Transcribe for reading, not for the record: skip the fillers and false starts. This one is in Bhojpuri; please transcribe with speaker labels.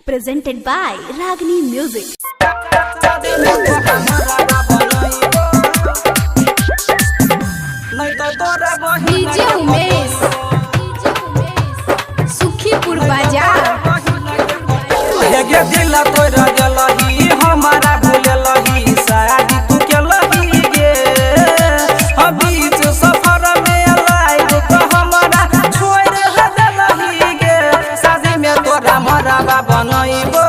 Speaker 1: Presented by Ragini Music.
Speaker 2: DJ Umesh Sukhipur बाजार
Speaker 3: दिल तोरा जलही हमारा भूलही शादी तू केलही गे बीच सफर में लाइब तो हमारा छोड़ देलही गे शादी में तोरा मरबा बनइबो